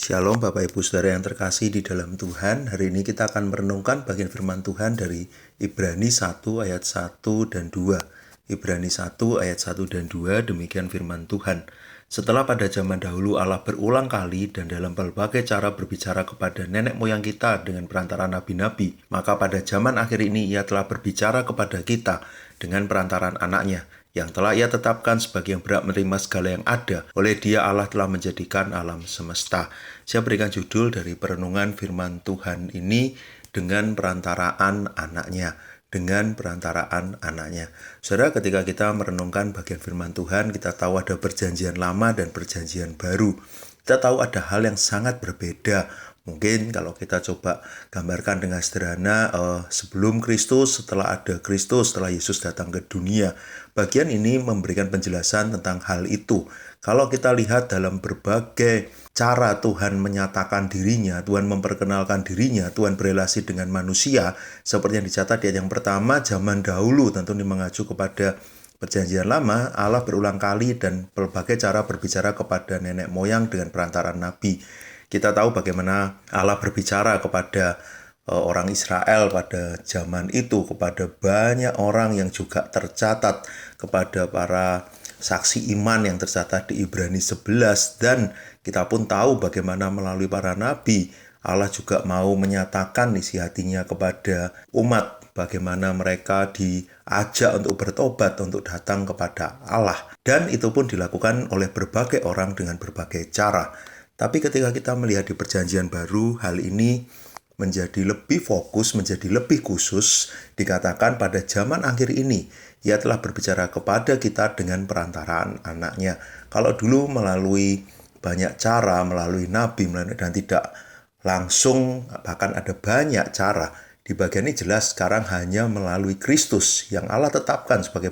Shalom Bapak Ibu Saudara yang terkasih di dalam Tuhan. Hari ini kita akan merenungkan bagian firman Tuhan dari Ibrani 1 ayat 1 dan 2. Ibrani 1 ayat 1 dan 2, demikian firman Tuhan. Setelah pada zaman dahulu Allah berulang kali dan dalam berbagai cara berbicara kepada nenek moyang kita dengan perantara nabi-nabi, maka pada zaman akhir ini Ia telah berbicara kepada kita dengan perantaran anaknya, yang telah Ia tetapkan sebagai yang berhak menerima segala yang ada. Oleh Dia Allah telah menjadikan alam semesta. Saya berikan judul dari perenungan firman Tuhan ini, dengan perantaraan anaknya. Dengan perantaraan anaknya. Saudara, ketika kita merenungkan bagian firman Tuhan, kita tahu ada perjanjian lama dan perjanjian baru. Kita tahu ada hal yang sangat berbeda. Mungkin kalau kita coba gambarkan dengan sederhana, sebelum Kristus, setelah ada Kristus, setelah Yesus datang ke dunia. Bagian ini memberikan penjelasan tentang hal itu. Kalau kita lihat dalam berbagai cara Tuhan menyatakan dirinya, Tuhan memperkenalkan dirinya, Tuhan berelasi dengan manusia, seperti yang dicatat di ayat yang pertama, zaman dahulu, tentu ini mengacu kepada Perjanjian Lama. Allah berulang kali dan berbagai cara berbicara kepada nenek moyang dengan perantaraan nabi. Kita tahu bagaimana Allah berbicara kepada orang Israel pada zaman itu, kepada banyak orang yang juga tercatat, kepada para saksi iman yang tercatat di Ibrani 11, dan kita pun tahu bagaimana melalui para nabi Allah juga mau menyatakan isi hatinya kepada umat, bagaimana mereka diajak untuk bertobat, untuk datang kepada Allah, dan itu pun dilakukan oleh berbagai orang dengan berbagai cara. Tapi ketika kita melihat di perjanjian baru, hal ini menjadi lebih fokus, menjadi lebih khusus. Dikatakan pada zaman akhir ini, Ia telah berbicara kepada kita dengan perantaraan anaknya. Kalau dulu melalui banyak cara, melalui nabi, dan tidak langsung, bahkan ada banyak cara. Di bagian ini jelas sekarang hanya melalui Kristus yang Allah tetapkan sebagai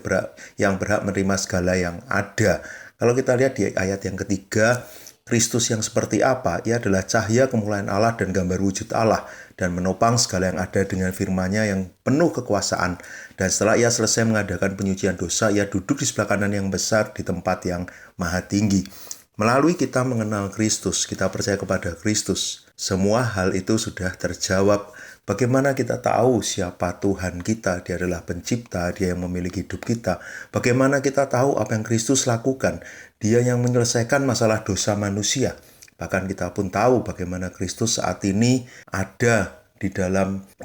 yang berhak menerima segala yang ada. Kalau kita lihat di ayat yang ketiga, Kristus yang seperti apa? Ia adalah cahaya kemuliaan Allah dan gambar wujud Allah, dan menopang segala yang ada dengan firman-Nya yang penuh kekuasaan. Dan setelah Ia selesai mengadakan penyucian dosa, Ia duduk di sebelah kanan yang besar di tempat yang maha tinggi. Melalui kita mengenal Kristus, kita percaya kepada Kristus, semua hal itu sudah terjawab. Bagaimana kita tahu siapa Tuhan kita? Dia adalah pencipta, Dia yang memiliki hidup kita. Bagaimana kita tahu apa yang Kristus lakukan? Dia yang menyelesaikan masalah dosa manusia. Bahkan kita pun tahu bagaimana Kristus saat ini ada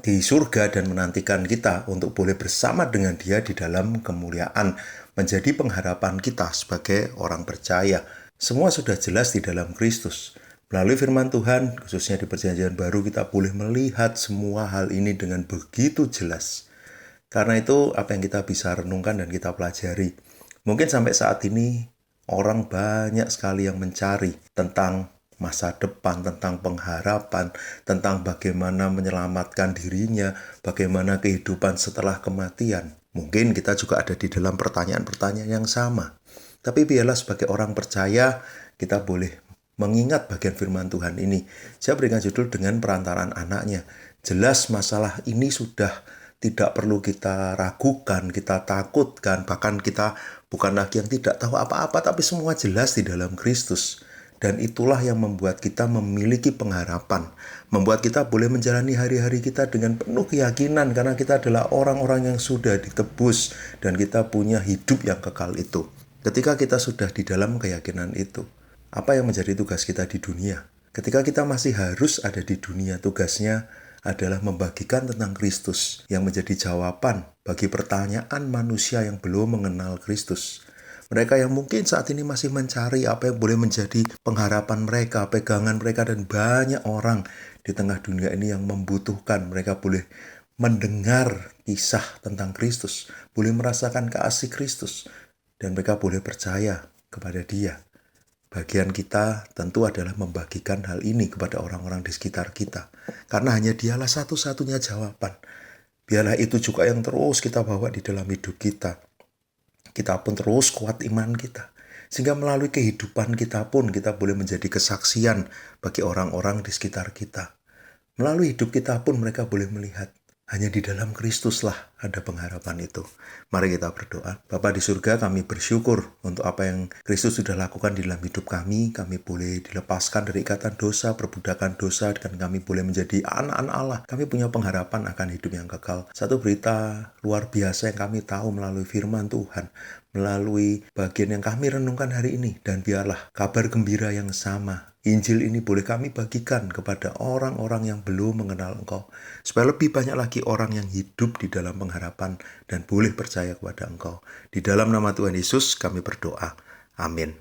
di surga dan menantikan kita untuk boleh bersama dengan Dia di dalam kemuliaan, menjadi pengharapan kita sebagai orang percaya. Semua sudah jelas di dalam Kristus. Melalui firman Tuhan, khususnya di perjanjian baru, kita boleh melihat semua hal ini dengan begitu jelas. Karena itu, apa yang kita bisa renungkan dan kita pelajari. Mungkin sampai saat ini, orang banyak sekali yang mencari tentang masa depan, tentang pengharapan, tentang bagaimana menyelamatkan dirinya, bagaimana kehidupan setelah kematian. Mungkin kita juga ada di dalam pertanyaan-pertanyaan yang sama. Tapi biarlah sebagai orang percaya, kita boleh mengingat bagian firman Tuhan ini. Saya berikan judul dengan perantaraan anaknya. Jelas masalah ini sudah tidak perlu kita ragukan, kita takutkan, bahkan kita bukan lagi yang tidak tahu apa-apa, tapi semua jelas di dalam Kristus. Dan itulah yang membuat kita memiliki pengharapan, membuat kita boleh menjalani hari-hari kita dengan penuh keyakinan, karena kita adalah orang-orang yang sudah ditebus dan kita punya hidup yang kekal itu. Ketika kita sudah di dalam keyakinan itu, apa yang menjadi tugas kita di dunia? Ketika kita masih harus ada di dunia, tugasnya adalah membagikan tentang Kristus yang menjadi jawaban bagi pertanyaan manusia yang belum mengenal Kristus. Mereka yang mungkin saat ini masih mencari apa yang boleh menjadi pengharapan mereka, pegangan mereka, dan banyak orang di tengah dunia ini yang membutuhkan. Mereka boleh mendengar kisah tentang Kristus, boleh merasakan kasih Kristus, dan mereka boleh percaya kepada Dia. Bagian kita tentu adalah membagikan hal ini kepada orang-orang di sekitar kita. Karena hanya Dialah satu-satunya jawaban. Biarlah itu juga yang terus kita bawa di dalam hidup kita. Kita pun terus kuat iman kita. Sehingga melalui kehidupan kita pun kita boleh menjadi kesaksian bagi orang-orang di sekitar kita. Melalui hidup kita pun mereka boleh melihat Hanya di dalam Kristuslah ada pengharapan itu. Mari kita berdoa. Bapa di surga, kami bersyukur untuk apa yang Kristus sudah lakukan di dalam hidup kami. Kami boleh dilepaskan dari ikatan dosa, perbudakan dosa, dan kami boleh menjadi anak-anak Allah. Kami punya pengharapan akan hidup yang kekal. Satu berita luar biasa yang kami tahu melalui firman Tuhan, melalui bagian yang kami renungkan hari ini. Dan biarlah kabar gembira yang sama, Injil ini boleh kami bagikan kepada orang-orang yang belum mengenal Engkau, supaya lebih banyak lagi orang yang hidup di dalam pengharapan dan boleh percaya kepada Engkau. Di dalam nama Tuhan Yesus kami berdoa. Amin.